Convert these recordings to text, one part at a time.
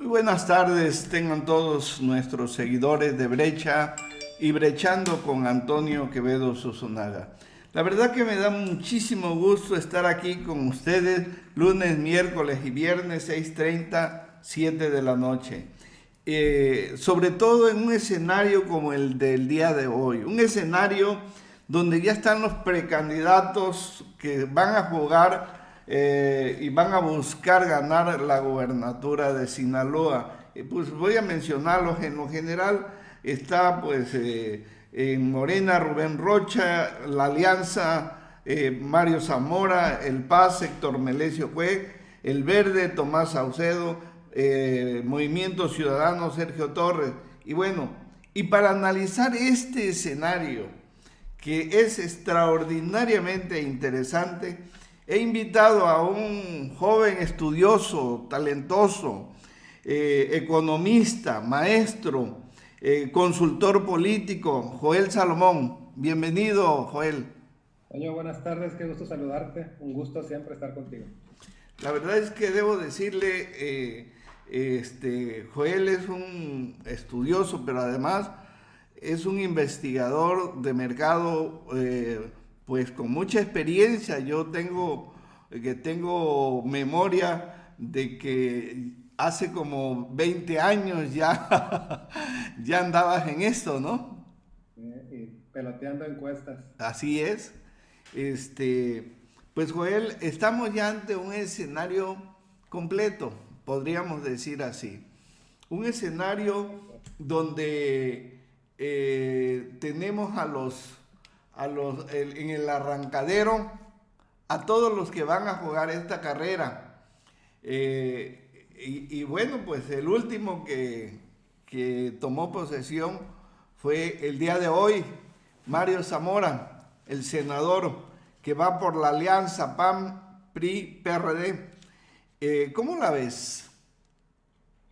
Muy buenas tardes, tengan todos nuestros seguidores de Brecha y Brechando con Antonio Quevedo Susunaga. La verdad que me da muchísimo gusto estar aquí con ustedes lunes, miércoles y viernes 6:30, 7 de la noche. Sobre todo en un escenario como el del día de hoy, un escenario donde ya están los precandidatos que van a jugar y van a buscar ganar la gobernatura de Sinaloa. Pues voy a mencionarlos. En lo general está pues en Morena Rubén Rocha, la Alianza Mario Zamora, el Paz Héctor Melesio Cue, el Verde Tomás Saucedo, Movimiento Ciudadano Sergio Torres. Y bueno, y para analizar este escenario que es extraordinariamente interesante, he invitado a un joven estudioso, talentoso, economista, maestro, consultor político, Joel Salomón. Bienvenido, Joel. Toño, buenas tardes, qué gusto saludarte. Un gusto siempre estar contigo. La verdad es que debo decirle, Joel es un estudioso, pero además es un investigador de mercado, pues con mucha experiencia. Yo tengo memoria de que hace como 20 años ya, ya andabas en esto, ¿no? Y peloteando encuestas. Así es. Pues Joel, estamos ya ante un escenario completo, podríamos decir así. Un escenario donde tenemos en el arrancadero a todos los que van a jugar esta carrera. Y bueno, pues el último que tomó posesión fue el día de hoy, Mario Zamora, el senador que va por la alianza PAN, PRI, PRD. ¿Cómo la ves?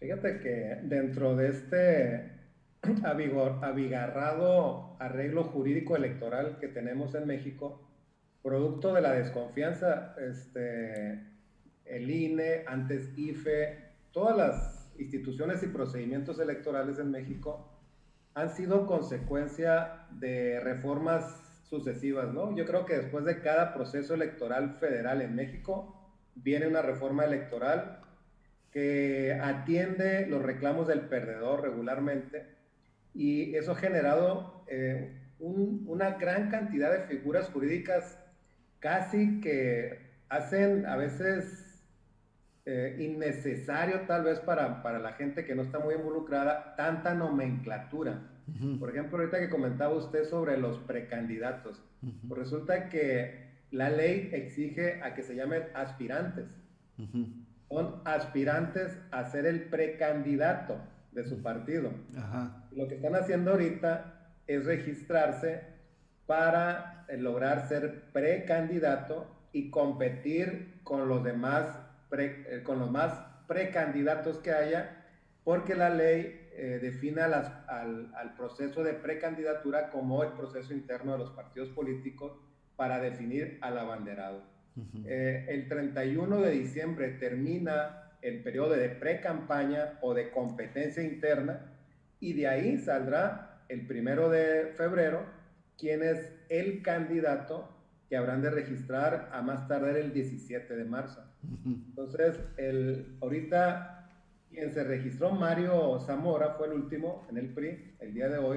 Fíjate que dentro de este abigarrado arreglo jurídico electoral que tenemos en México, producto de la desconfianza, el INE, antes IFE, todas las instituciones y procedimientos electorales en México han sido consecuencia de reformas sucesivas, ¿no? Yo creo que después de cada proceso electoral federal en México viene una reforma electoral que atiende los reclamos del perdedor regularmente, y eso ha generado una gran cantidad de figuras jurídicas casi que hacen a veces innecesario tal vez para la gente que no está muy involucrada tanta nomenclatura. Por ejemplo, ahorita que comentaba usted sobre los precandidatos, pues resulta que la ley exige a que se llamen aspirantes. Son aspirantes a ser el precandidato de su partido. Ajá. Lo que están haciendo ahorita es registrarse para lograr ser precandidato y competir con los demás, con los más precandidatos que haya, porque la ley define al proceso de precandidatura como el proceso interno de los partidos políticos para definir al abanderado. El 31 de diciembre termina el periodo de pre-campaña o de competencia interna, y de ahí saldrá el 1 de febrero quién es el candidato que habrán de registrar a más tardar el 17 de marzo. Entonces, ahorita quien se registró, Mario Zamora, fue el último en el PRI el día de hoy,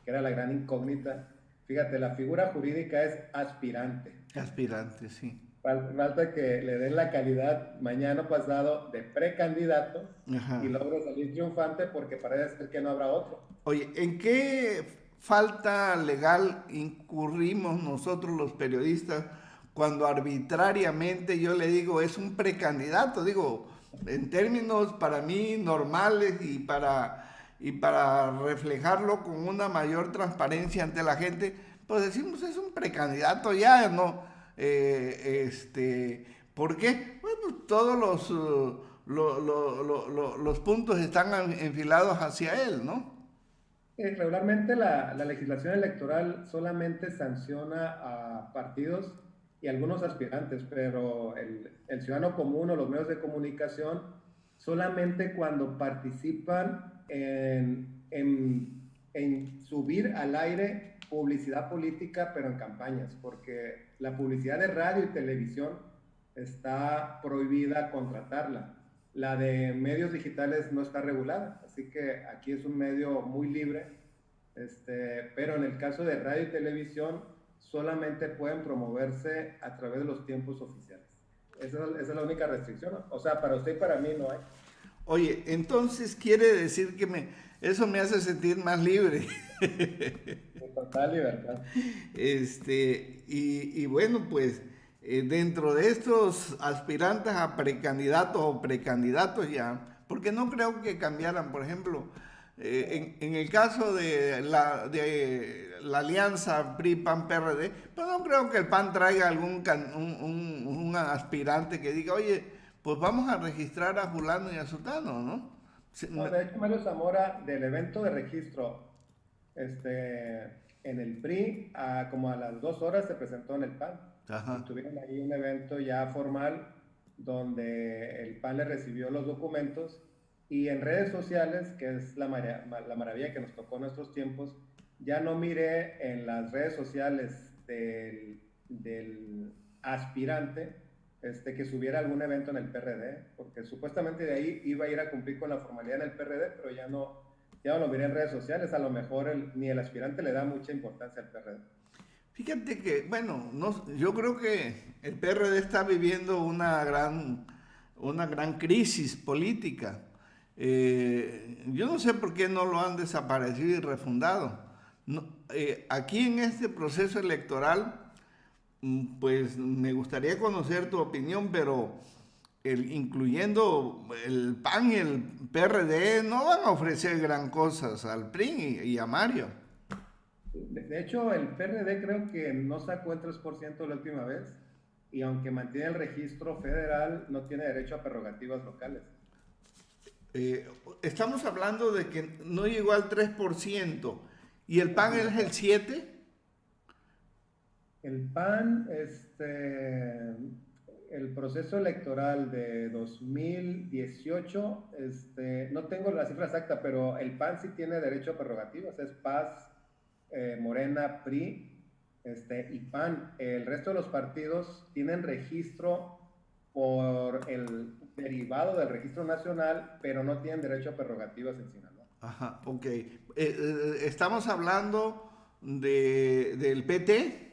que era la gran incógnita. Fíjate, la figura jurídica es aspirante. Aspirante, sí. Falta que le den la calidad mañana pasado de precandidato y Ajá. logre salir triunfante, porque parece ser que no habrá otro. Oye, ¿en qué falta legal incurrimos nosotros los periodistas cuando arbitrariamente yo le digo es un precandidato? Digo, en términos para mí normales y para reflejarlo con una mayor transparencia ante la gente, pues decimos es un precandidato ya, ¿no? ¿Por qué? Bueno, todos los puntos están enfilados hacia él, ¿no? Regularmente la legislación electoral solamente sanciona a partidos y algunos aspirantes, pero el ciudadano común o los medios de comunicación solamente cuando participan en subir al aire publicidad política, pero en campañas, porque la publicidad de radio y televisión está prohibida contratarla. La de medios digitales no está regulada, así que aquí es un medio muy libre, pero en el caso de radio y televisión solamente pueden promoverse a través de los tiempos oficiales. Esa es la única restricción, ¿no? O sea, para usted y para mí no hay. Oye, entonces quiere decir que eso me hace sentir más libre. De total libertad. Y bueno, pues dentro de estos aspirantes a precandidatos o precandidatos ya, porque no creo que cambiaran, por ejemplo, en el caso de la alianza PRI-PAN-PRD, pues no creo que el PAN traiga un aspirante que diga, oye, pues vamos a registrar a fulano y a sutano, ¿no? No, de hecho, Mario Zamora, del evento de registro en el PRI, como a las 2 horas se presentó en el PAN. Ajá. Y tuvieron ahí un evento ya formal donde el PAN le recibió los documentos y en redes sociales, que es la maravilla que nos tocó en nuestros tiempos, ya no miré en las redes sociales del aspirante que subiera algún evento en el PRD, porque supuestamente de ahí iba a ir a cumplir con la formalidad en el PRD, pero ya no lo miré en redes sociales, a lo mejor ni el aspirante le da mucha importancia al PRD. Fíjate que, bueno, no, yo creo que el PRD está viviendo una gran crisis política. Yo no sé por qué no lo han desaparecido y refundado. No, aquí en este proceso electoral, pues me gustaría conocer tu opinión, pero incluyendo el PAN y el PRD no van a ofrecer gran cosas al PRI y a Mario. De hecho, el PRD creo que no sacó el 3% la última vez y aunque mantiene el registro federal, no tiene derecho a prerrogativas locales. Estamos hablando de que no llegó al 3% y el PAN es el 7%. El PAN, el proceso electoral de 2018, no tengo la cifra exacta, pero el PAN sí tiene derecho a prerrogativas, es PAS, Morena, PRI, y PAN. El resto de los partidos tienen registro por el derivado del registro nacional, pero no tienen derecho a prerrogativas en Sinaloa. Ajá, ok. Estamos hablando del PT,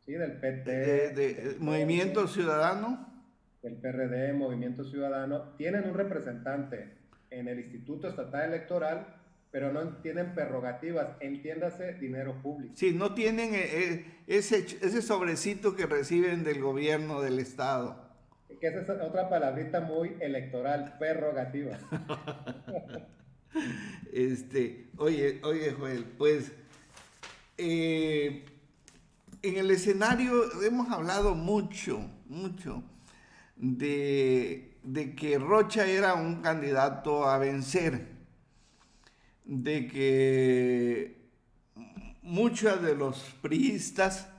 Sí, del PT, de Movimiento Ciudadano. del PRD, Movimiento Ciudadano, tienen un representante en el Instituto Estatal Electoral, pero no tienen prerrogativas, entiéndase dinero público. Sí, no tienen ese sobrecito que reciben del gobierno del estado. Que esa es otra palabrita muy electoral, prerrogativas. Oye, Joel, pues en el escenario hemos hablado mucho de que Rocha era un candidato a vencer, de que muchos de los priistas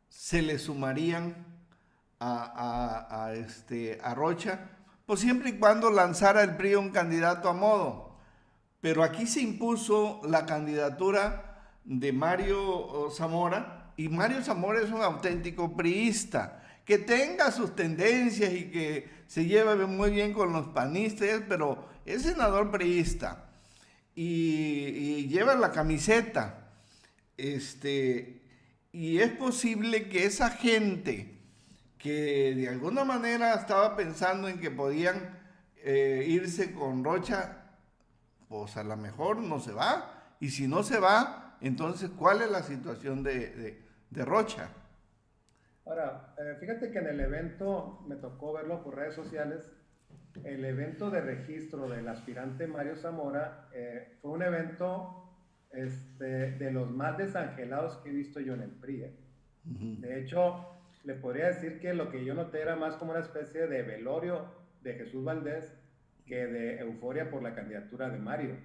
se le sumarían a Rocha, pues siempre y cuando lanzara el PRI un candidato a modo. Pero aquí se impuso la candidatura de Mario Zamora, y Mario Zamora es un auténtico priista, que tenga sus tendencias y que se lleve muy bien con los panistas, pero es senador priista y lleva la camiseta. Y es posible que esa gente que de alguna manera estaba pensando en que podían irse con Rocha, pues a lo mejor no se va. Y si no se va, entonces, ¿cuál es la situación de Rocha? Ahora, fíjate que en el evento, me tocó verlo por redes sociales, el evento de registro del aspirante Mario Zamora fue un evento de los más desangelados que he visto yo en el PRI. De hecho, le podría decir que lo que yo noté era más como una especie de velorio de Jesús Valdés que de euforia por la candidatura de Mario.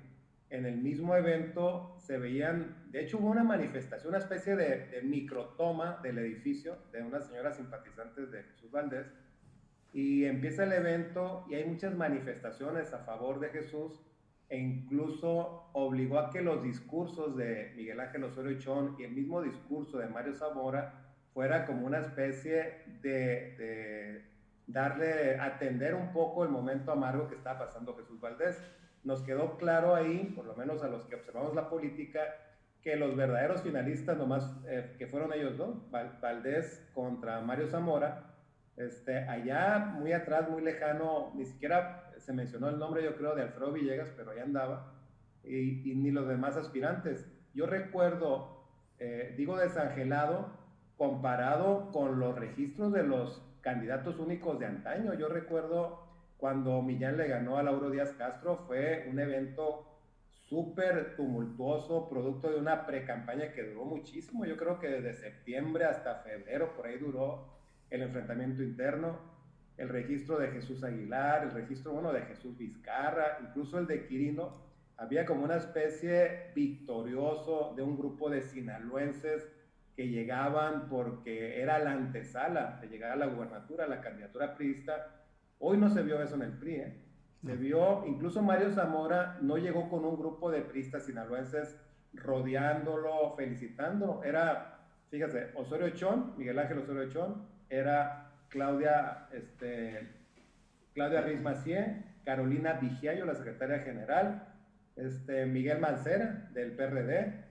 En el mismo evento se veían, de hecho hubo una manifestación, una especie de microtoma del edificio de unas señoras simpatizantes de Jesús Valdés, Y empieza el evento y hay muchas manifestaciones a favor de Jesús e incluso obligó a que los discursos de Miguel Ángel Osorio Chong y el mismo discurso de Mario Zamora fuera como una especie de darle, atender un poco el momento amargo que estaba pasando Jesús Valdés. Nos quedó claro ahí, por lo menos a los que observamos la política, que los verdaderos finalistas, nomás que fueron ellos dos, Valdés contra Mario Zamora, allá muy atrás, muy lejano, ni siquiera se mencionó el nombre, yo creo, de Alfredo Villegas, pero ahí andaba, y ni los demás aspirantes. Yo recuerdo, digo desangelado, comparado con los registros de los candidatos únicos de antaño. Yo recuerdo cuando Millán le ganó a Lauro Díaz Castro, fue un evento súper tumultuoso, producto de una pre-campaña que duró muchísimo. Yo creo que desde septiembre hasta febrero, por ahí duró el enfrentamiento interno, el registro de Jesús Aguilar, el registro, bueno, de Jesús Vizcarra, incluso el de Quirino. Había como una especie victorioso de un grupo de sinaloenses que llegaban porque era la antesala de llegar a la gubernatura, a la candidatura priista. Hoy no se vio eso en el PRI, ¿eh? Se vio, incluso Mario Zamora no llegó con un grupo de priistas sinaloenses rodeándolo, felicitándolo. Era, fíjate, Osorio Chong, Miguel Ángel Osorio Chong, era Claudia Ruiz Massieu, Carolina Vigiayo, la secretaria general, Miguel Mancera del PRD,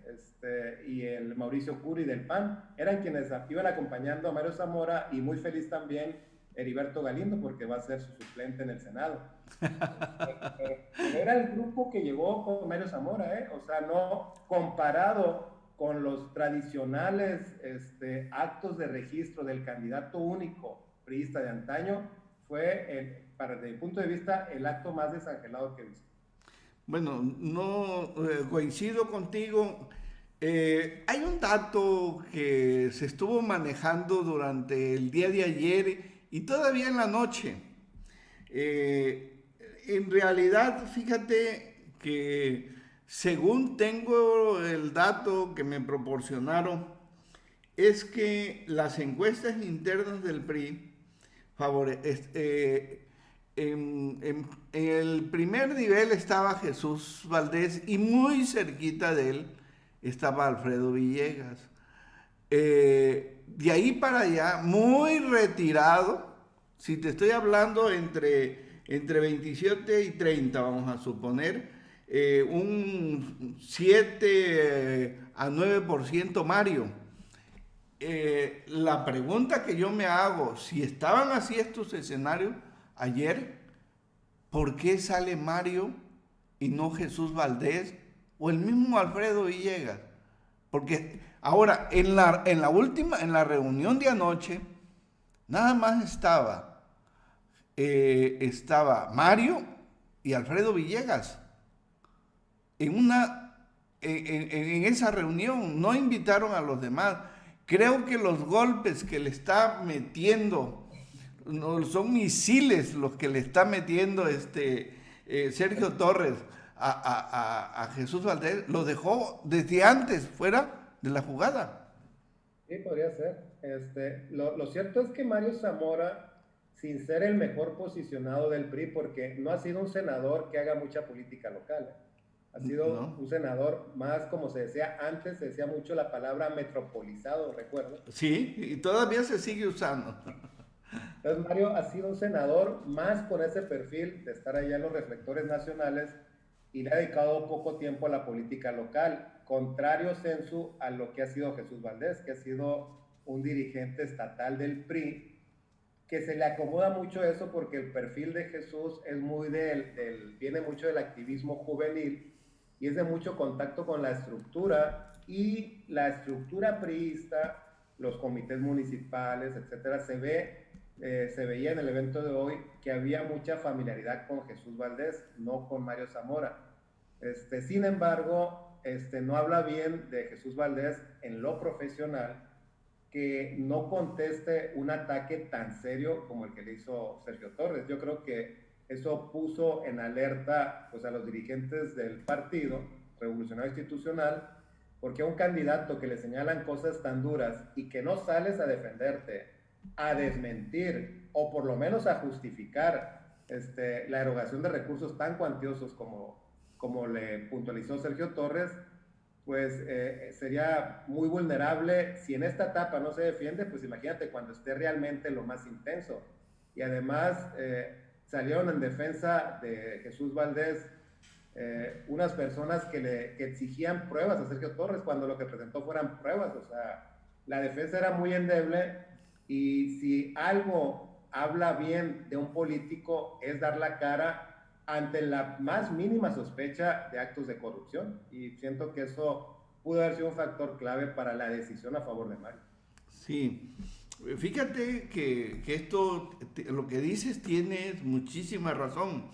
y el Mauricio Curi del PAN, eran quienes iban acompañando a Mario Zamora, y muy feliz también Heriberto Galindo porque va a ser su suplente en el Senado. Era el grupo que llegó con Mario Zamora, ¿eh? O sea, no comparado con los tradicionales actos de registro del candidato único priista de antaño, fue, desde mi punto de vista, el acto más desangelado que he visto. Bueno, no coincido contigo. Hay un dato que se estuvo manejando durante el día de ayer y todavía en la noche. En realidad, fíjate que según tengo el dato que me proporcionaron, es que las encuestas internas del PRI en el primer nivel estaba Jesús Valdés y muy cerquita de él estaba Alfredo Villegas. De ahí para allá, muy retirado, si te estoy hablando entre 27 y 30, vamos a suponer, un 7 a 9% Mario. La pregunta que yo me hago, si estaban así estos escenarios ayer, ¿por qué sale Mario y no Jesús Valdés o el mismo Alfredo Villegas? Porque ahora, en la reunión de anoche, nada más estaba Mario y Alfredo Villegas. En esa reunión no invitaron a los demás. Creo que los golpes que le está metiendo no, son misiles los que le está metiendo Sergio Torres a Jesús Valdés. Lo dejó desde antes fuera de la jugada. Sí, podría ser. Lo cierto es que Mario Zamora, sin ser el mejor posicionado del PRI, porque no ha sido un senador que haga mucha política local, ha sido ¿No? un senador más, como se decía antes, se decía mucho la palabra metropolizado, recuerdo. Sí, y todavía se sigue usando. Entonces Mario ha sido un senador más con ese perfil de estar allá en los reflectores nacionales y le ha dedicado poco tiempo a la política local, contrario censo a lo que ha sido Jesús Valdés, que ha sido un dirigente estatal del PRI, que se le acomoda mucho eso porque el perfil de Jesús es muy viene mucho del activismo juvenil y es de mucho contacto con la estructura, y la estructura priista, los comités municipales, etcétera, se veía en el evento de hoy que había mucha familiaridad con Jesús Valdés, no con Mario Zamora. Sin embargo, no habla bien de Jesús Valdés en lo profesional, que no conteste un ataque tan serio como el que le hizo Sergio Torres. Yo creo que eso puso en alerta, pues, a los dirigentes del Partido Revolucionario Institucional, porque a un candidato que le señalan cosas tan duras y que no sales a defenderte a desmentir o por lo menos a justificar la erogación de recursos tan cuantiosos como le puntualizó Sergio Torres, pues sería muy vulnerable. Si en esta etapa no se defiende, pues imagínate cuando esté realmente lo más intenso. Y además salieron en defensa de Jesús Valdés unas personas que exigían pruebas a Sergio Torres cuando lo que presentó fueran pruebas. O sea, la defensa era muy endeble, y si algo habla bien de un político es dar la cara ante la más mínima sospecha de actos de corrupción, y siento que eso pudo haber sido un factor clave para la decisión a favor de Mario. Sí, fíjate que esto, lo que dices, tienes muchísima razón.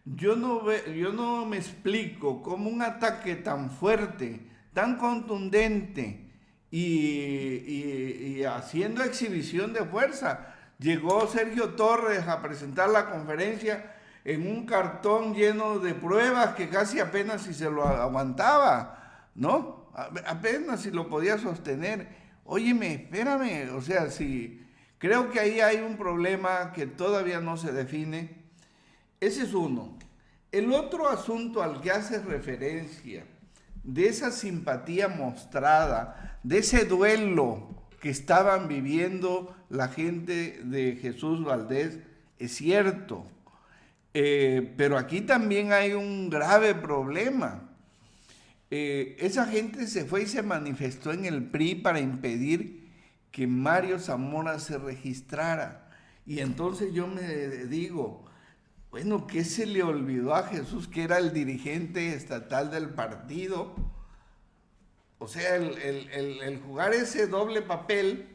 Yo no me explico cómo un ataque tan fuerte, tan contundente y haciendo exhibición de fuerza, llegó Sergio Torres a presentar la conferencia en un cartón lleno de pruebas que casi apenas si se lo aguantaba, ¿no? Apenas si lo podía sostener. Óyeme, espérame, o sea, si creo que ahí hay un problema que todavía no se define. Ese es uno. El otro asunto al que hace referencia, de esa simpatía mostrada, de ese duelo que estaban viviendo la gente de Jesús Valdés, es cierto. Pero aquí también hay un grave problema. Esa gente se fue y se manifestó en el PRI para impedir que Mario Zamora se registrara. Y entonces yo me digo, bueno, ¿qué se le olvidó a Jesús, que era el dirigente estatal del partido? O sea, el jugar ese doble papel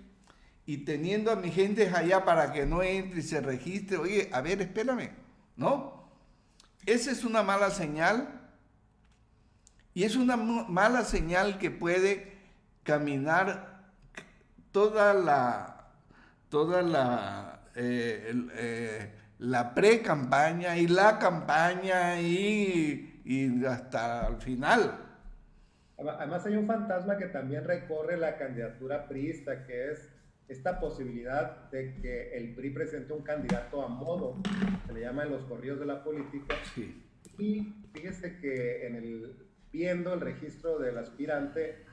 y teniendo a mi gente allá para que no entre y se registre. Oye, a ver, espérame, ¿no? Esa es una mala señal, y es una mala señal que puede caminar toda la pre-campaña y la campaña y hasta el final. Además hay un fantasma que también recorre la candidatura priista, que es esta posibilidad de que el PRI presente un candidato a modo, se le llama en los corridos de la política. Sí. Y fíjese que viendo el registro del aspirante,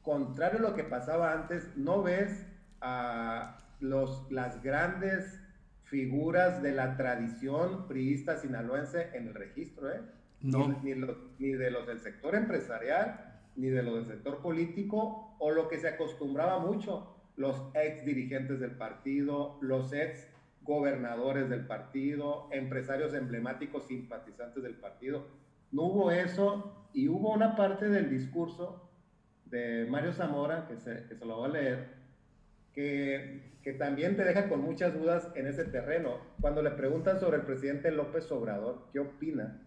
contrario a lo que pasaba antes, no ves a las grandes figuras de la tradición priista sinaloense en el registro, ¿eh? No. Ni de los del sector empresarial, ni de los del sector político, o lo que se acostumbraba mucho, los ex dirigentes del partido, los ex gobernadores del partido, empresarios emblemáticos simpatizantes del partido. No hubo eso, y hubo una parte del discurso de Mario Zamora, que se lo voy a leer, que también te deja con muchas dudas en ese terreno. Cuando le preguntan sobre el presidente López Obrador, ¿qué opina?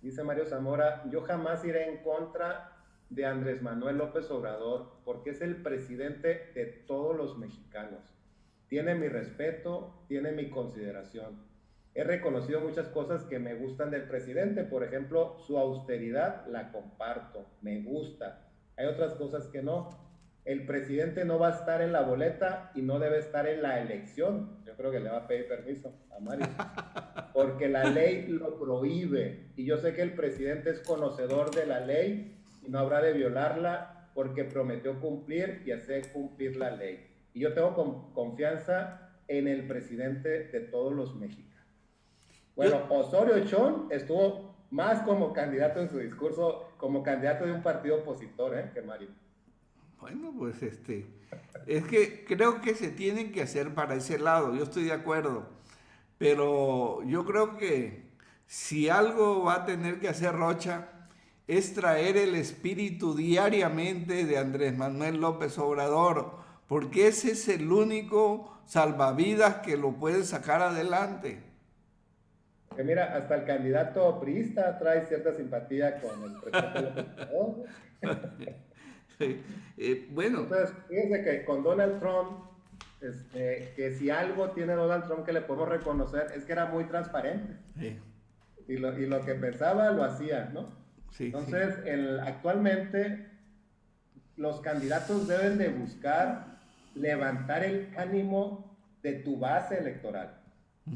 Dice Mario Zamora: yo jamás iré en contra de Andrés Manuel López Obrador, porque es el presidente de todos los mexicanos. Tiene mi respeto, tiene mi consideración. He reconocido muchas cosas que me gustan del presidente, por ejemplo, su austeridad la comparto, me gusta. Hay otras cosas que no. El presidente no va a estar en la boleta y no debe estar en la elección. Yo creo que le va a pedir permiso a Mario, porque la ley lo prohíbe, y yo sé que el presidente es conocedor de la ley y no habrá de violarla, porque prometió cumplir y hacer cumplir la ley. Y yo tengo confianza en el presidente de todos los mexicanos. Bueno, Osorio Chong estuvo más como candidato en su discurso, como candidato de un partido opositor, que Mario. Bueno, pues es que creo que se tienen que hacer para ese lado, yo estoy de acuerdo, pero yo creo que si algo va a tener que hacer Rocha es traer el espíritu diariamente de Andrés Manuel López Obrador, porque ese es el único salvavidas que lo puede sacar adelante. Que mira, hasta el candidato priista trae cierta simpatía con el presidente López Obrador. Bueno. Entonces, fíjense que con Donald Trump, que si algo tiene Donald Trump que le podemos reconocer es que era muy transparente. Sí. Y lo que pensaba lo hacía, ¿no? Sí, entonces, sí. actualmente los candidatos deben de buscar levantar el ánimo de tu base electoral.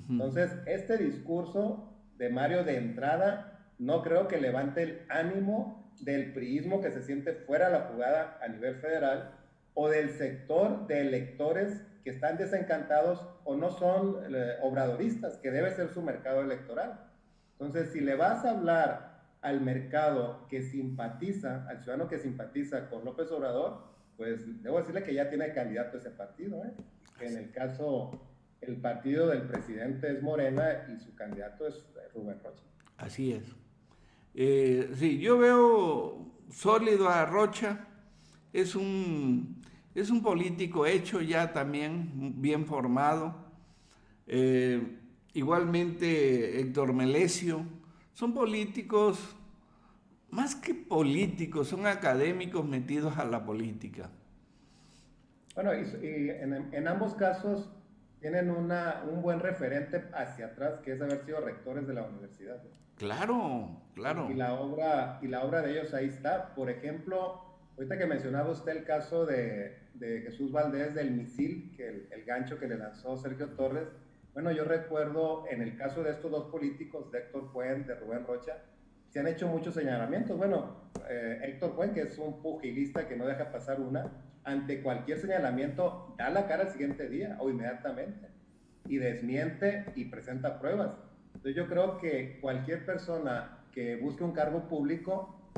Entonces, este discurso de Mario de entrada no creo que levante el ánimo del priismo que se siente fuera de la jugada a nivel federal o del sector de electores que están desencantados o no son obradoristas, que debe ser su mercado electoral. Entonces, si le vas a hablar al mercado que simpatiza, al ciudadano que simpatiza con López Obrador, pues debo decirle que ya tiene candidato ese partido, ¿eh? Que en el caso, el partido del presidente es Morena y su candidato es Rubén Rocha. Así es. Sí, yo veo sólido a Rocha, es un político hecho ya también, bien formado. Igualmente Héctor Melesio, son políticos, más que políticos, son académicos metidos a la política. Bueno, y en ambos casos tienen un buen referente hacia atrás, que es haber sido rectores de la universidad, ¿no? Claro, Y claro. la obra de ellos ahí está. Por ejemplo, ahorita que mencionaba usted el caso de Jesús Valdés del misil, que el gancho que le lanzó Sergio Torres, bueno, yo recuerdo en el caso de estos dos políticos, de Héctor Cuen, de Rubén Rocha, se han hecho muchos señalamientos. Bueno, Héctor Cuen, que es un pugilista que no deja pasar una, ante cualquier señalamiento da la cara al siguiente día o inmediatamente y desmiente y presenta pruebas. Entonces yo creo que cualquier persona que busque un cargo público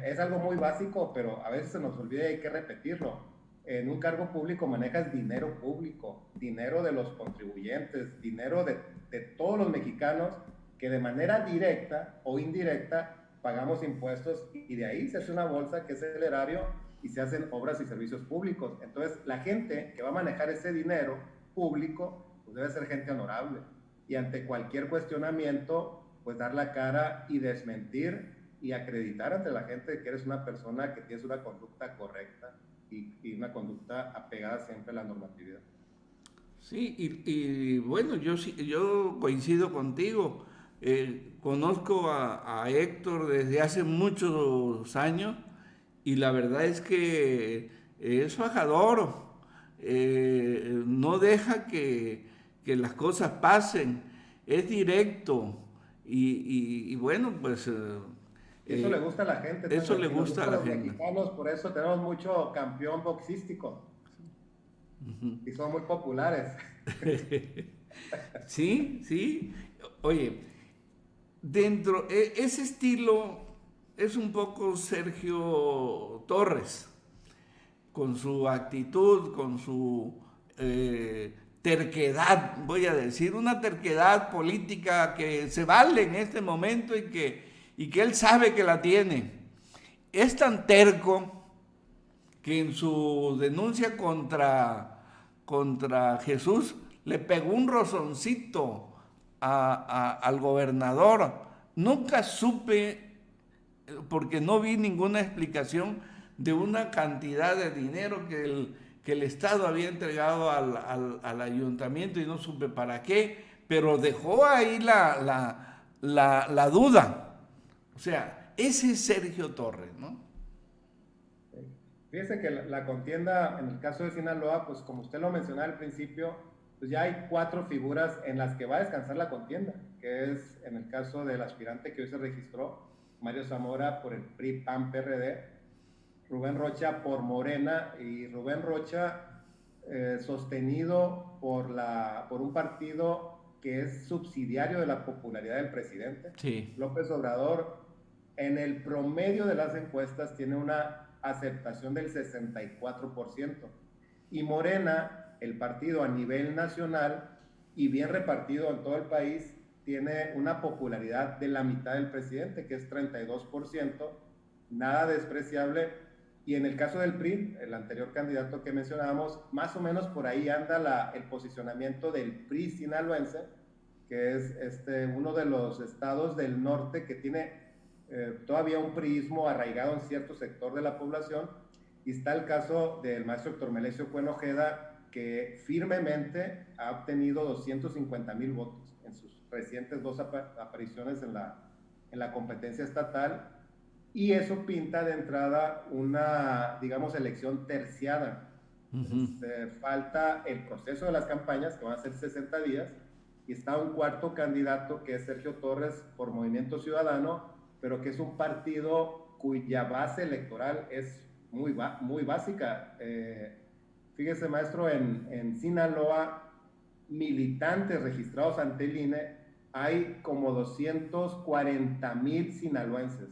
es algo muy básico, pero a veces se nos olvida y hay que repetirlo. En un cargo público manejas dinero público, dinero de los contribuyentes, dinero de todos los mexicanos que de manera directa o indirecta pagamos impuestos y de ahí se hace una bolsa que es el erario y se hacen obras y servicios públicos. Entonces la gente que va a manejar ese dinero público pues debe ser gente honorable y ante cualquier cuestionamiento pues dar la cara y desmentir y acreditar ante la gente que eres una persona que tienes una conducta correcta y una conducta apegada siempre a la normatividad. Sí, y bueno, yo coincido contigo. Conozco a Héctor desde hace muchos años y la verdad es que es fajador, no deja que las cosas pasen, es directo y bueno, pues Y eso le gusta a la gente, eso Toño, le y nos gusta a gusta a la los gente. mexicanos, por eso tenemos mucho campeón boxístico y son muy populares. Sí, sí. Oye, ese estilo es un poco Sergio Torres, con su actitud, con su terquedad, voy a decir, una terquedad política que se vale en este momento y que él sabe que la tiene. Es tan terco que en su denuncia contra Jesús le pegó un rozoncito al gobernador. Nunca supe, porque no vi ninguna explicación de una cantidad de dinero que el Estado había entregado al ayuntamiento y no supe para qué, pero dejó ahí la duda. O sea, ese es Sergio Torres, ¿no? Fíjese que la contienda en el caso de Sinaloa, pues como usted lo mencionaba al principio, pues ya hay cuatro figuras en las que va a descansar la contienda, que es en el caso del aspirante que hoy se registró, Mario Zamora por el PRI PAN PRD, Rubén Rocha por Morena y Rubén Rocha sostenido por un partido que es subsidiario de la popularidad del presidente. Sí. López Obrador en el promedio de las encuestas tiene una aceptación del 64%. Y Morena, el partido a nivel nacional y bien repartido en todo el país, tiene una popularidad de la mitad del presidente, que es 32%, nada despreciable. Y en el caso del PRI, el anterior candidato que mencionábamos, más o menos por ahí anda el posicionamiento del PRI sinaloense, que es uno de los estados del norte que tiene todavía un priismo arraigado en cierto sector de la población, y está el caso del maestro Héctor Melesio Cuen Ojeda, que firmemente ha obtenido 250,000 votos en sus recientes dos apariciones en la competencia estatal, y eso pinta de entrada una, digamos, elección terciada. Falta el proceso de las campañas, que van a ser 60 días, y está un cuarto candidato que es Sergio Torres por Movimiento Ciudadano, pero que es un partido cuya base electoral es muy básica. Fíjese, maestro, en Sinaloa, militantes registrados ante el INE, hay como 240,000 sinaloenses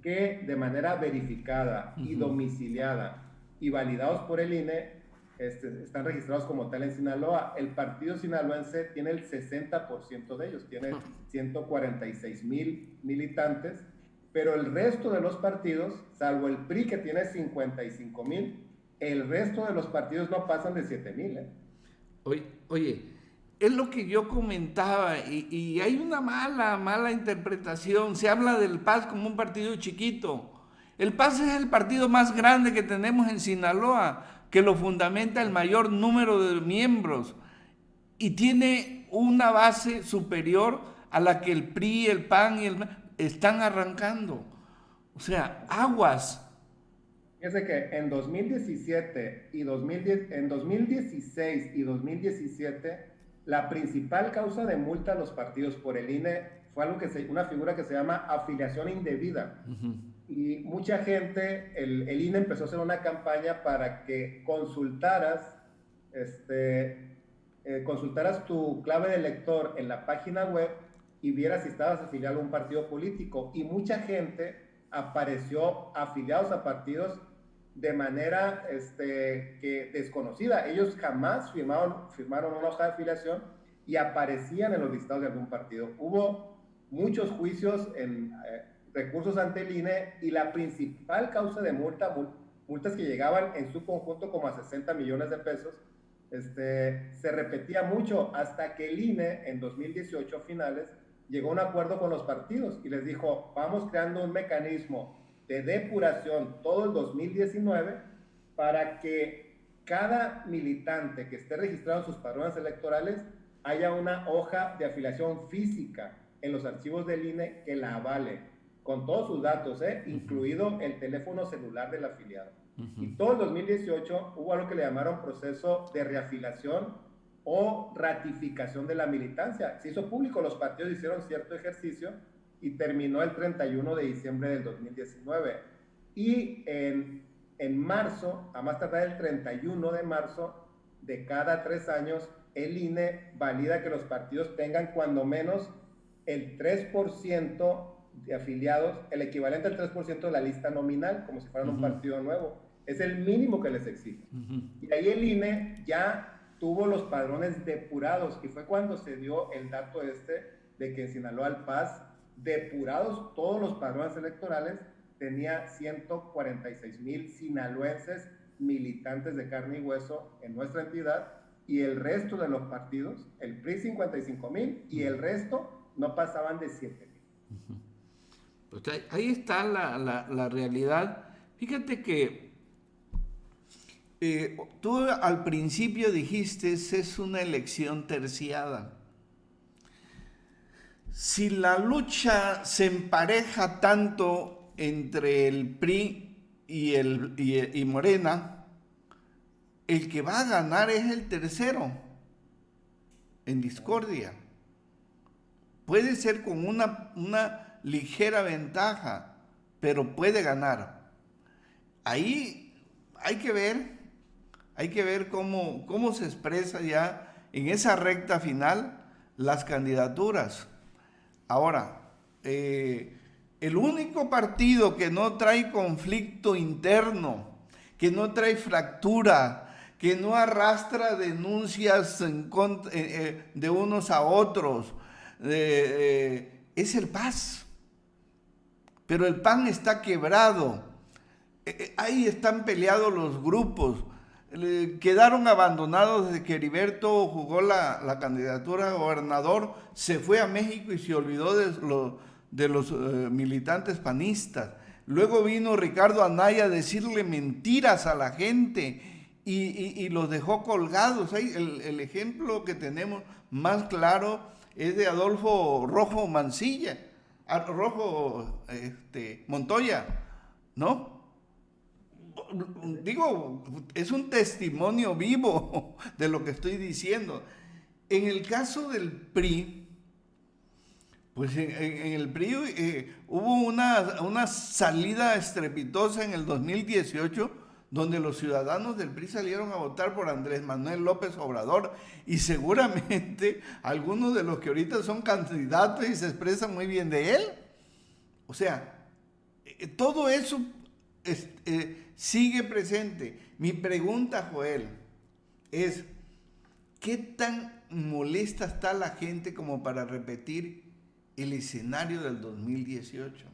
que de manera verificada y domiciliada y validados por el INE están registrados como tal en Sinaloa. El partido sinaloense tiene el 60% de ellos, tiene 146,000 militantes, pero el resto de los partidos, salvo el PRI que tiene 55,000, el resto de los partidos no pasan de 7,000. Oye, es lo que yo comentaba y hay una mala interpretación. Se habla del PAS como un partido chiquito. El PAS es el partido más grande que tenemos en Sinaloa, que lo fundamenta el mayor número de miembros y tiene una base superior a la que el PRI, el PAN y están arrancando. O sea, aguas. Fíjese que en 2017 y en 2016 y 2017, la principal causa de multa a los partidos por el INE fue una figura que se llama afiliación indebida. Y mucha gente, el INE empezó a hacer una campaña para que consultaras tu clave de lector en la página web y vieras si estabas afiliado a un partido político. Y mucha gente apareció afiliados a partidos de manera que desconocida. Ellos jamás firmaron una hoja de afiliación y aparecían en los listados de algún partido. Hubo muchos juicios en recursos ante el INE y la principal causa de multas que llegaban en su conjunto como a 60 millones de pesos, se repetía mucho hasta que el INE en 2018 finales llegó a un acuerdo con los partidos y les dijo, vamos creando un mecanismo de depuración todo el 2019 para que cada militante que esté registrado en sus padrones electorales haya una hoja de afiliación física en los archivos del INE que la avale, con todos sus datos, incluido el teléfono celular del afiliado. Y todo el 2018 hubo algo que le llamaron proceso de reafiliación o ratificación de la militancia. Se hizo público, los partidos hicieron cierto ejercicio y terminó el 31 de diciembre del 2019. Y en marzo, a más tardar el 31 de marzo de cada 3 años, el INE valida que los partidos tengan cuando menos el 3% de afiliados, el equivalente al 3% de la lista nominal, como si fueran un partido nuevo. Es el mínimo que les exige. Y ahí el INE ya tuvo los padrones depurados, y fue cuando se dio el dato de que en Sinaloa el PAS, depurados todos los padrones electorales, tenía 146,000 sinaloenses militantes de carne y hueso en nuestra entidad, y el resto de los partidos, el PRI 55,000 y el resto no pasaban de 7,000. Pues ahí está la realidad. Fíjate que tú al principio dijiste es una elección terciada. Si la lucha se empareja tanto entre el PRI y Morena, el que va a ganar es el tercero, en discordia. Puede ser con una ligera ventaja, pero puede ganar. Ahí hay que ver cómo se expresa ya en esa recta final las candidaturas. Ahora, el único partido que no trae conflicto interno, que no trae fractura, que no arrastra denuncias de unos a otros, es el PAS. Pero el PAN está quebrado. Ahí están peleados los grupos. Quedaron abandonados desde que Heriberto jugó la candidatura a gobernador, se fue a México y se olvidó de los militantes panistas. Luego vino Ricardo Anaya a decirle mentiras a la gente y los dejó colgados. El ejemplo que tenemos más claro es de Adolfo Rojo Montoya, ¿no? digo, es un testimonio vivo de lo que estoy diciendo. En el caso del PRI, pues en el PRI hubo una salida estrepitosa en el 2018, donde los ciudadanos del PRI salieron a votar por Andrés Manuel López Obrador, y seguramente algunos de los que ahorita son candidatos y se expresan muy bien de él. O sea, todo eso sigue presente. Mi pregunta, Joel, es: ¿qué tan molesta está la gente como para repetir el escenario del 2018?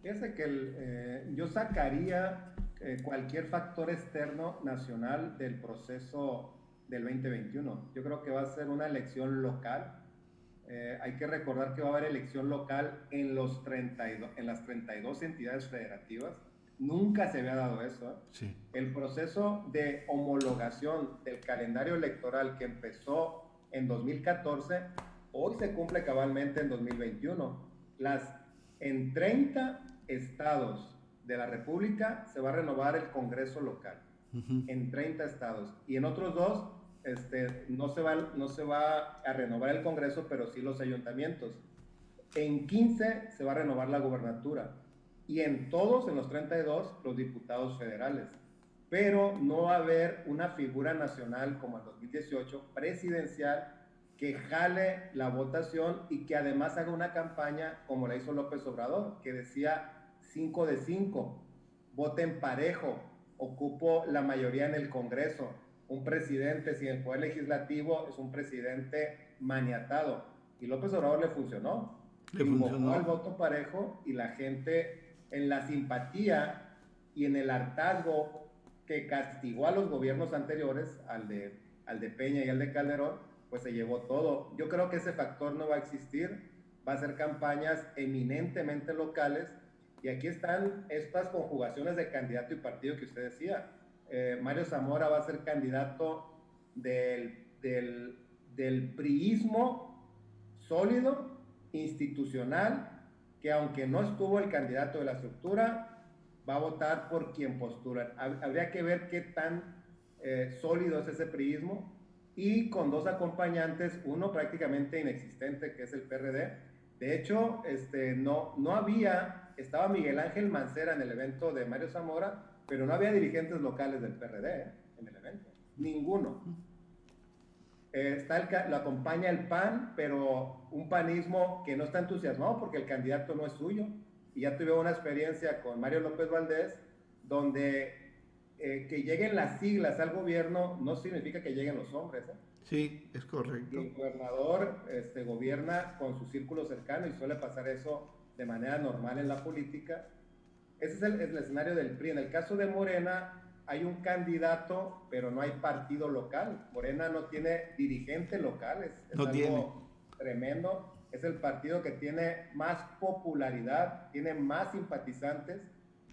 Fíjese que yo sacaría cualquier factor externo nacional del proceso del 2021. Yo creo que va a ser una elección local. Hay que recordar que va a haber elección local en las 32 entidades federativas. Nunca se había dado eso, ¿eh? Sí. El proceso de homologación del calendario electoral que empezó en 2014, hoy se cumple cabalmente en 2021. En 30 estados de la República se va a renovar el Congreso local. En 30 estados. Y en otros dos no se va a renovar el Congreso, pero sí los ayuntamientos. En 15 se va a renovar la gobernatura. Y en todos, en los 32, los diputados federales. Pero no va a haber una figura nacional como en 2018, presidencial, que jale la votación y que además haga una campaña como la hizo López Obrador, que decía 5 de 5, voten parejo, ocupo la mayoría en el Congreso. Un presidente sin el poder legislativo es un presidente maniatado. Y López Obrador le funcionó. Invocó al voto parejo, y la gente, en la simpatía y en el hartazgo que castigó a los gobiernos anteriores, al de Peña y al de Calderón, pues se llevó todo. Yo creo que ese factor no va a existir. Va a ser campañas eminentemente locales. Y aquí están estas conjugaciones de candidato y partido que usted decía. Mario Zamora va a ser candidato del priismo sólido, institucional, que aunque no estuvo el candidato de la estructura, va a votar por quien postula. Habría que ver qué tan sólido es ese priismo, y con dos acompañantes, uno prácticamente inexistente, que es el PRD. De hecho, estaba Miguel Ángel Mancera en el evento de Mario Zamora, pero no había dirigentes locales del PRD en el evento, ninguno. Lo acompaña el PAN, pero un panismo que no está entusiasmado porque el candidato no es suyo. Y ya tuve una experiencia con Mario López Valdés, donde que lleguen las siglas al gobierno no significa que lleguen los hombres, ¿eh? Sí, es correcto. Y el gobernador gobierna con su círculo cercano, y suele pasar eso de manera normal en la política. Ese es el escenario del PRI. En el caso de Morena, hay un candidato, pero no hay partido local. Morena no tiene dirigente local, es no algo tremendo. Es el partido que tiene más popularidad, tiene más simpatizantes,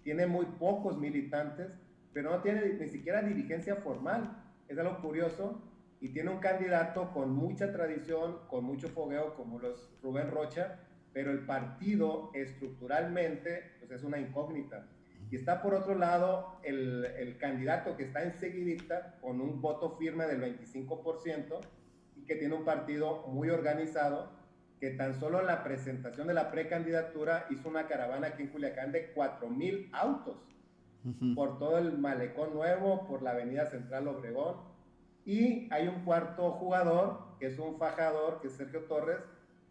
tiene muy pocos militantes, pero no tiene ni siquiera dirigencia formal. Es algo curioso. Y tiene un candidato con mucha tradición, con mucho fogueo, como los Rubén Rocha, pero el partido estructuralmente pues es una incógnita. Y está por otro lado el candidato que está enseguidita, con un voto firme del 25%, y que tiene un partido muy organizado, que tan solo en la presentación de la precandidatura hizo una caravana aquí en Culiacán de 4,000 autos, por todo el Malecón Nuevo, por la Avenida Central Obregón. Y hay un cuarto jugador, que es un fajador, que es Sergio Torres,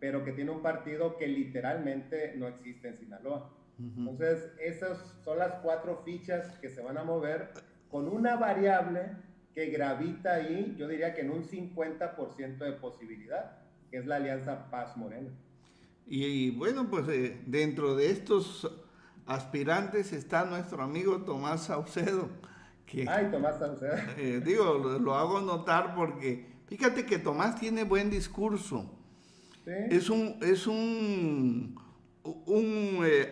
pero que tiene un partido que literalmente no existe en Sinaloa. Entonces, esas son las 4 fichas que se van a mover, con una variable que gravita ahí, yo diría que en un 50% de posibilidad, que es la alianza Paz-Morena. Y bueno, pues dentro de estos aspirantes está nuestro amigo Tomás Saucedo. Tomás Saucedo. Lo hago notar porque fíjate que Tomás tiene buen discurso. ¿Sí? Es un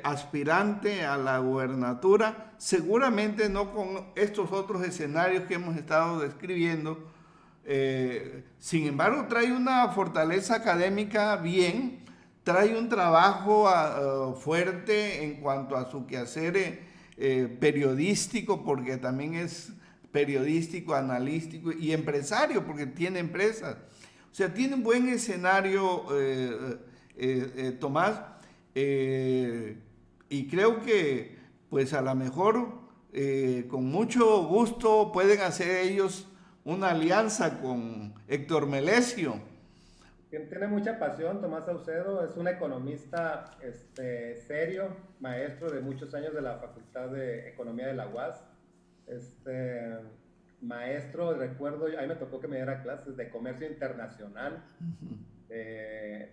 aspirante a la gubernatura, seguramente no con estos otros escenarios que hemos estado describiendo. Sin embargo, trae una fortaleza académica bien, trae un trabajo fuerte en cuanto a su quehacer periodístico, porque también es periodístico, analítico y empresario, porque tiene empresas. O sea, tiene un buen escenario, Tomás, y creo que pues a lo mejor con mucho gusto pueden hacer ellos una alianza con Héctor Melesio. Quien tiene mucha pasión, Tomás Saucedo, es un economista serio, maestro de muchos años de la Facultad de Economía de la UAS. Maestro, recuerdo, a mí me tocó que me diera clases de comercio internacional. Eh,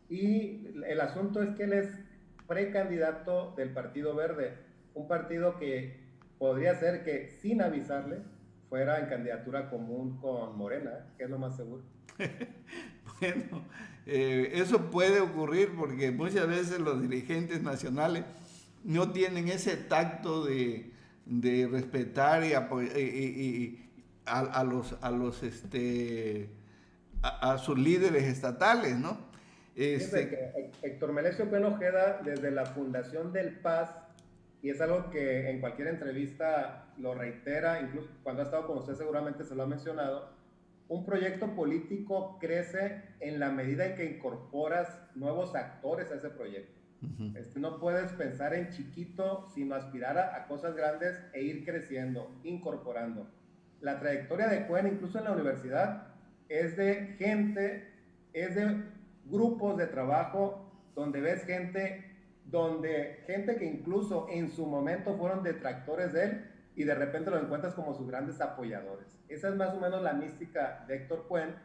y el asunto es que él es precandidato del Partido Verde, un partido que podría ser que sin avisarle fuera en candidatura común con Morena, que es lo más seguro. Bueno, eso puede ocurrir porque muchas veces los dirigentes nacionales no tienen ese tacto de respetar a sus líderes estatales, ¿no? Fíjense Este, que Héctor Melesio Pén Ojeda, desde la fundación del PAS, y es algo que en cualquier entrevista lo reitera, incluso cuando ha estado con usted seguramente se lo ha mencionado, un proyecto político crece en la medida en que incorporas nuevos actores a ese proyecto. No puedes pensar en chiquito, sino aspirar a cosas grandes e ir creciendo, incorporando. La trayectoria de Cuen, incluso en la universidad, es de gente, es de grupos de trabajo donde ves gente que incluso en su momento fueron detractores de él y de repente lo encuentras como sus grandes apoyadores. Esa es más o menos la mística de Héctor Cuen,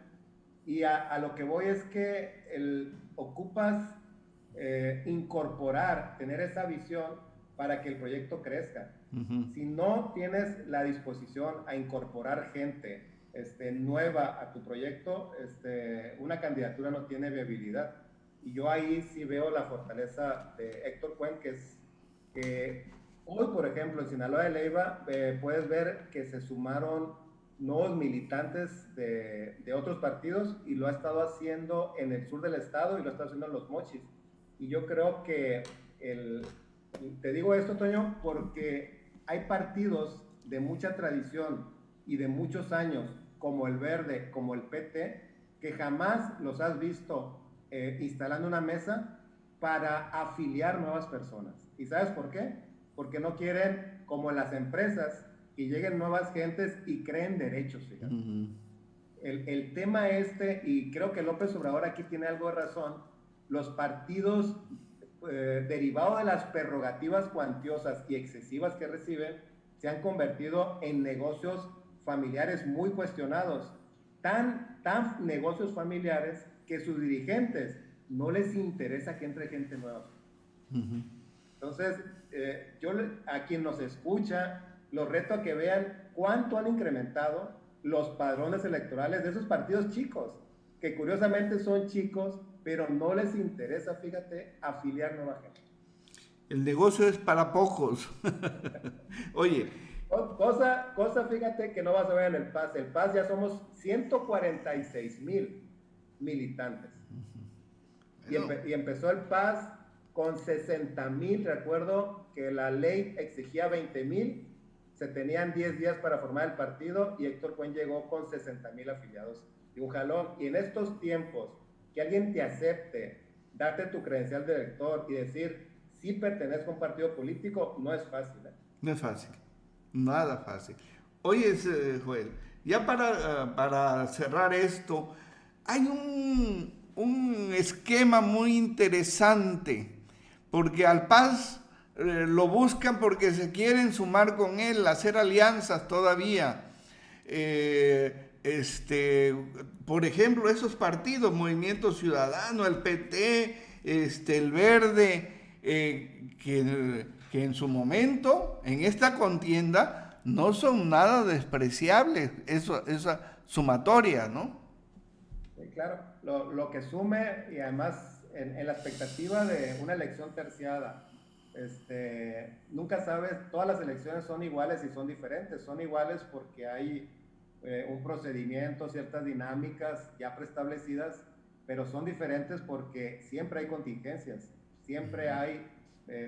y a lo que voy es que ocupas incorporar, tener esa visión para que el proyecto crezca. Si no tienes la disposición a incorporar gente nueva a tu proyecto, una candidatura no tiene viabilidad. Y yo ahí sí veo la fortaleza de Héctor Cuen, que es que hoy, por ejemplo, en Sinaloa de Leiva, puedes ver que se sumaron nuevos militantes de otros partidos y lo ha estado haciendo en el sur del estado y lo está haciendo en Los Mochis. Y yo creo que te digo esto, Toño, porque hay partidos de mucha tradición y de muchos años, como el Verde, como el PT, que jamás los has visto instalando una mesa para afiliar nuevas personas. ¿Y sabes por qué? Porque no quieren, como en las empresas, que lleguen nuevas gentes y creen derechos, fíjate. El tema y creo que López Obrador aquí tiene algo de razón, los partidos derivados de las prerrogativas cuantiosas y excesivas que reciben, se han convertido en negocios familiares muy cuestionados, tan negocios familiares que sus dirigentes no les interesa que entre gente nueva. Entonces, yo a quien nos escucha, los reto a que vean cuánto han incrementado los padrones electorales de esos partidos chicos, que curiosamente son chicos, pero no les interesa, fíjate, afiliar nueva gente. el negocio es para pocos. Oye. Cosa, fíjate, que no vas a ver en el PAS. El PAS ya somos 146,000 militantes. Y empezó el PAS con 60,000. Recuerdo que la ley exigía 20,000. Se tenían 10 días para formar el partido y Héctor Cuen llegó con 60,000 afiliados de un jalón. Y en estos tiempos, que alguien te acepte, darte tu credencial de elector y decir si pertenezco a un partido político, no es fácil. No es fácil, nada fácil. Oye, Joel, ya para cerrar esto, hay un esquema muy interesante, porque al Paz lo buscan porque se quieren sumar con él, hacer alianzas todavía. Por ejemplo, esos partidos, Movimiento Ciudadano, el PT, el Verde, que en su momento, en esta contienda, no son nada despreciables, esa sumatoria, ¿no? Sí, claro, lo que sume, y además en la expectativa de una elección terciada, nunca sabes, todas las elecciones son iguales y son diferentes. Son iguales porque hay un procedimiento, ciertas dinámicas ya preestablecidas, pero son diferentes porque siempre hay contingencias, siempre hay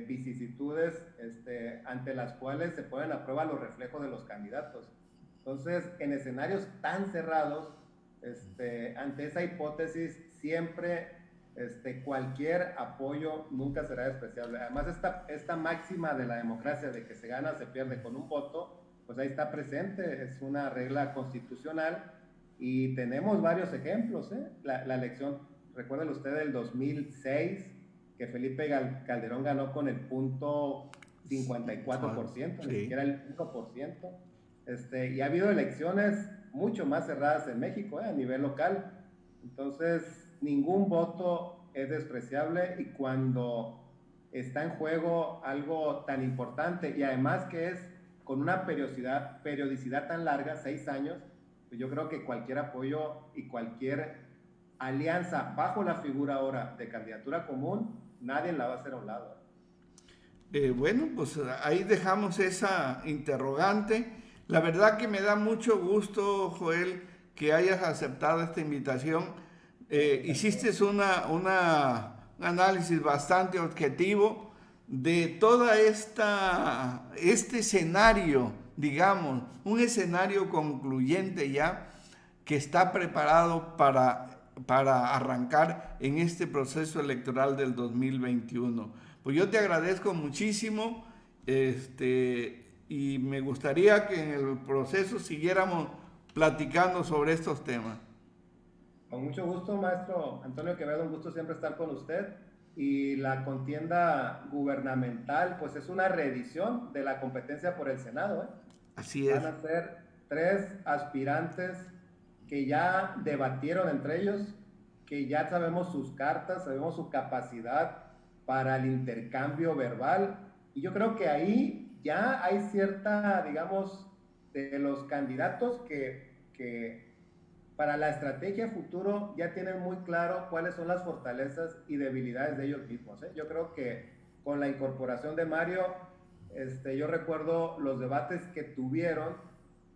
vicisitudes ante las cuales se ponen a prueba los reflejos de los candidatos. Entonces, en escenarios tan cerrados, ante esa hipótesis, siempre cualquier apoyo nunca será despreciable. Además, esta máxima de la democracia de que se gana, se pierde con un voto, pues ahí está presente, es una regla constitucional y tenemos varios ejemplos. La elección, recuerden ustedes, del 2006, que Felipe Calderón ganó con el 0.54%, ni siquiera el 5%. Y ha habido elecciones mucho más cerradas en México, a nivel local. Entonces, ningún voto es despreciable y cuando está en juego algo tan importante y además que es con una periodicidad tan larga, 6 años, pues yo creo que cualquier apoyo y cualquier alianza bajo la figura ahora de candidatura común, nadie la va a hacer a un lado. Bueno, pues ahí dejamos esa interrogante. La verdad que me da mucho gusto, Joel, que hayas aceptado esta invitación. Hiciste un análisis bastante objetivo de toda este escenario, digamos, un escenario concluyente ya que está preparado para arrancar en este proceso electoral del 2021. Pues yo te agradezco muchísimo y me gustaría que en el proceso siguiéramos platicando sobre estos temas. Con mucho gusto, maestro Antonio Quevedo, un gusto siempre estar con usted. Y la contienda gubernamental, pues es una reedición de la competencia por el Senado. Así es. Van a ser 3 aspirantes que ya debatieron entre ellos, que ya sabemos sus cartas, sabemos su capacidad para el intercambio verbal. Y yo creo que ahí ya hay cierta, digamos, de los candidatos que para la estrategia futuro ya tienen muy claro cuáles son las fortalezas y debilidades de ellos mismos. Yo creo que con la incorporación de Mario, yo recuerdo los debates que tuvieron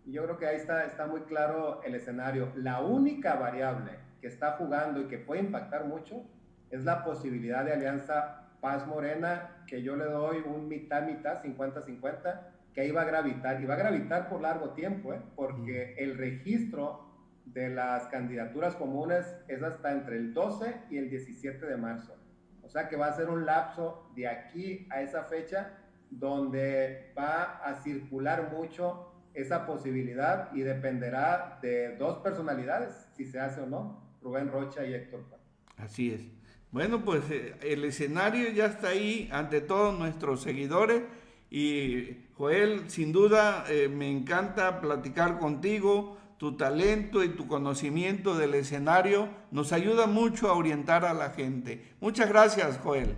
y yo creo que ahí está muy claro el escenario. La única variable que está jugando y que puede impactar mucho es la posibilidad de alianza Paz-Morena, que yo le doy un mitad-mitad, 50-50, que ahí va a gravitar, y va a gravitar por largo tiempo, porque el registro de las candidaturas comunes es hasta entre el 12 y el 17 de marzo. O sea que va a ser un lapso de aquí a esa fecha donde va a circular mucho esa posibilidad y dependerá de 2 personalidades, si se hace o no, Rubén Rocha y Héctor Paz. Así es. Bueno, pues el escenario ya está ahí ante todos nuestros seguidores y Joel, sin duda me encanta platicar contigo. Tu talento y tu conocimiento del escenario nos ayuda mucho a orientar a la gente. Muchas gracias, Joel.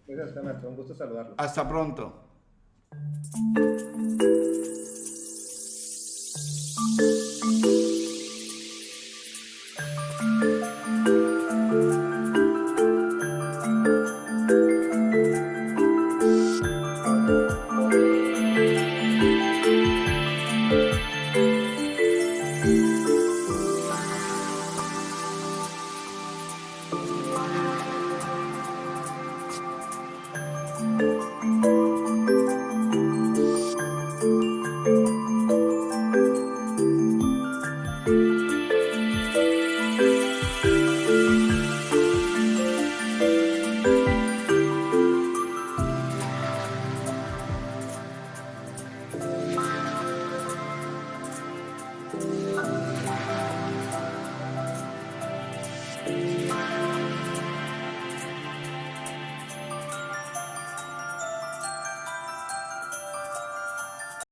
Gracias, maestro. Un gusto saludarlo. Hasta pronto.